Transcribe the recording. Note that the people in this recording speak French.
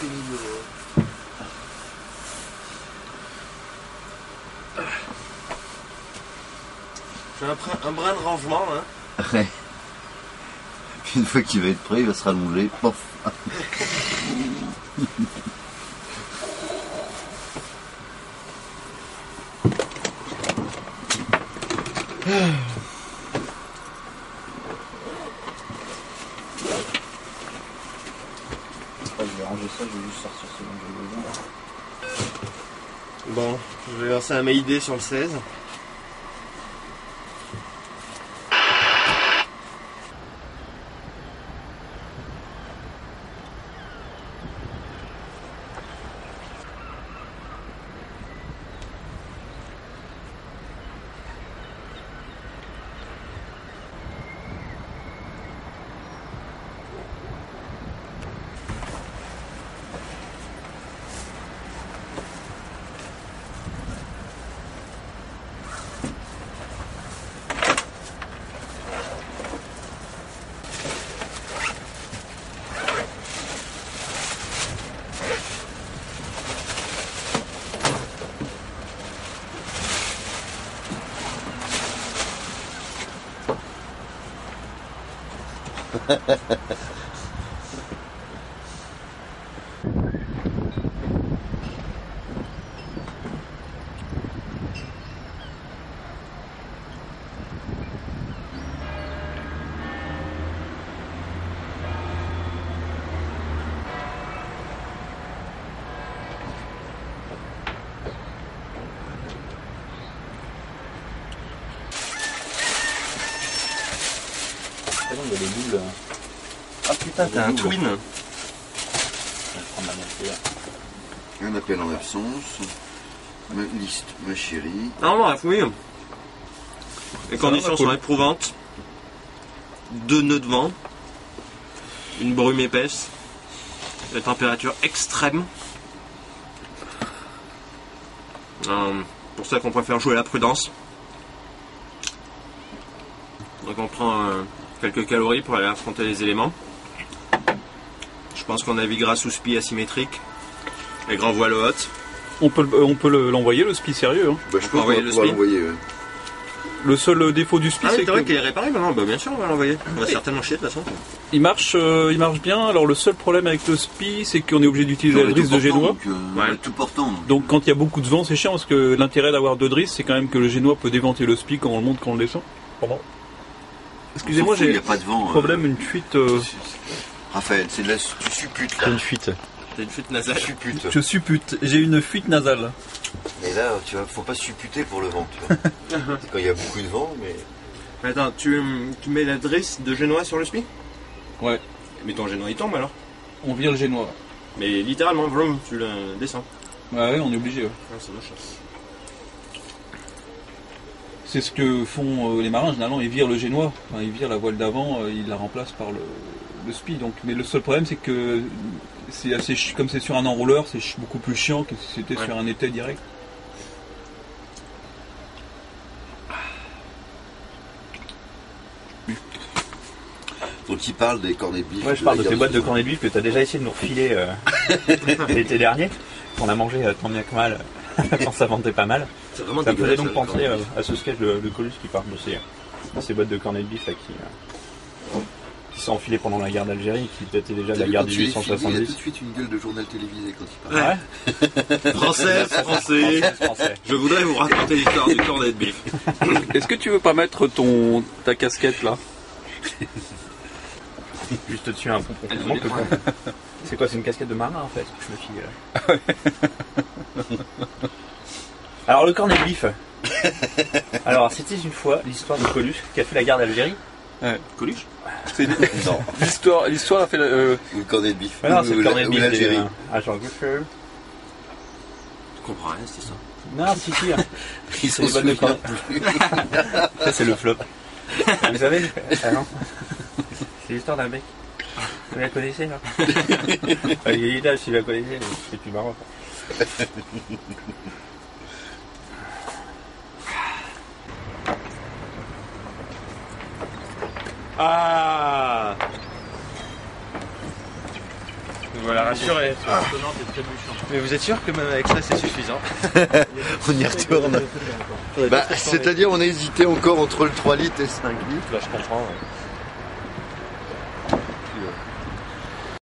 pénible. J'ai un brin de rangement hein. Ouais. Puis une fois qu'il va être prêt, il va se rallonger. Pof. Je vais ranger ça, je vais juste sortir ce Bon, je vais lancer un Mayday sur le 16. Il y a des boules. Ah putain, t'as un twin. Je vais prendre ma montée là. Un appel en absence. Ma liste, ma chérie. Non, bref, oui. Les conditions sont éprouvantes. 2 nœuds de vent. Une brume épaisse. Des températures extrêmes. Pour ça qu'on préfère jouer à la prudence. Donc on prend quelques calories pour aller affronter les éléments. Je pense qu'on naviguera sous spi asymétrique. Les grands voiles hautes. On peut l'envoyer, le SPI sérieux. Hein. Bah, je On peux peut envoyer le SPI. l'envoyer. Le seul défaut du SPI, Ah, c'est c'est vrai que qu'il est réparé maintenant. Bah, bien sûr, on va l'envoyer. On va certainement chier de toute façon. il marche bien. Alors le seul problème avec le SPI, c'est qu'on est obligé d'utiliser la drisse de génois. Ouais. Tout portant. Donc quand il y a beaucoup de vent, c'est chiant parce que l'intérêt d'avoir 2 drisses, c'est quand même que le génois peut déventer le SPI quand on le monte, quand on le descend. Pardon. Excusez-moi, Il n'y j'ai a pas de vent. un problème, une fuite. Raphaël, c'est de la tu supputes là. Une fuite. T'as une fuite nasale. Tu supputes. Je suppute. J'ai une fuite nasale. Et là, faut pas supputer pour le vent. Tu vois. C'est quand il y a beaucoup de vent, mais. Attends, tu mets la drisse de génois sur le spi? Ouais. Mais ton génois il tombe alors? On vire le génois. Mais littéralement, vroom, tu le descends. Ouais, on est obligé. Ouais. Ah, c'est moche. C'est ce que font les marins, généralement ils virent le génois, enfin, ils virent la voile d'avant, ils la remplacent par le SPI. Donc, mais le seul problème c'est que c'est assez comme c'est sur un enrouleur, c'est beaucoup plus chiant que si c'était sur un étai direct. Donc il parle des cornets de bif. Ouais, je parle de tes boîtes de cornets de bif que tu as déjà essayé de nous refiler l'été dernier, qu'on a mangé tant bien que mal quand ça vendait pas mal. C'est vraiment Ça me faisait dégueulasse, donc ça, penser le cornet. à ce sketch de Colus qui parle de ces boîtes de cornets de bif là, qui sont enfilées pendant la guerre d'Algérie, qui dataient déjà de la guerre de Il a tout de 1870. suite une gueule de journal télévisé quand il parle. Ouais. Français. Français. Je voudrais vous raconter l'histoire du cornet de bif. Est-ce que tu veux pas mettre ta casquette là? Juste dessus un pompon. C'est quoi, c'est une casquette de marin en fait que je me file. Alors le cornet de bif. Alors c'était une fois l'histoire de Colus qui a fait la guerre d'Algérie. Coluche? Non, L'histoire a fait ou le cornet de bif. Ah non, c'est le cornet de Ou bif l'Algérie. Agent Gouffeux. Je comprends rien, c'est ça. Non, si. Ils sont les boîtes de souviennent cornet. Ça c'est le flop. Vous savez non. C'est l'histoire d'un mec. Vous la connaissez là? Il est là, si vous la connaissez, c'est plus marrant. Ah! Voilà, rassurez. Étonnante et trébuchante. Mais vous êtes sûr que même avec ça c'est suffisant? On y retourne. Bah, c'est-à-dire, on a hésité encore entre le 3 litres et 5 litres. Bah, je comprends. Ouais.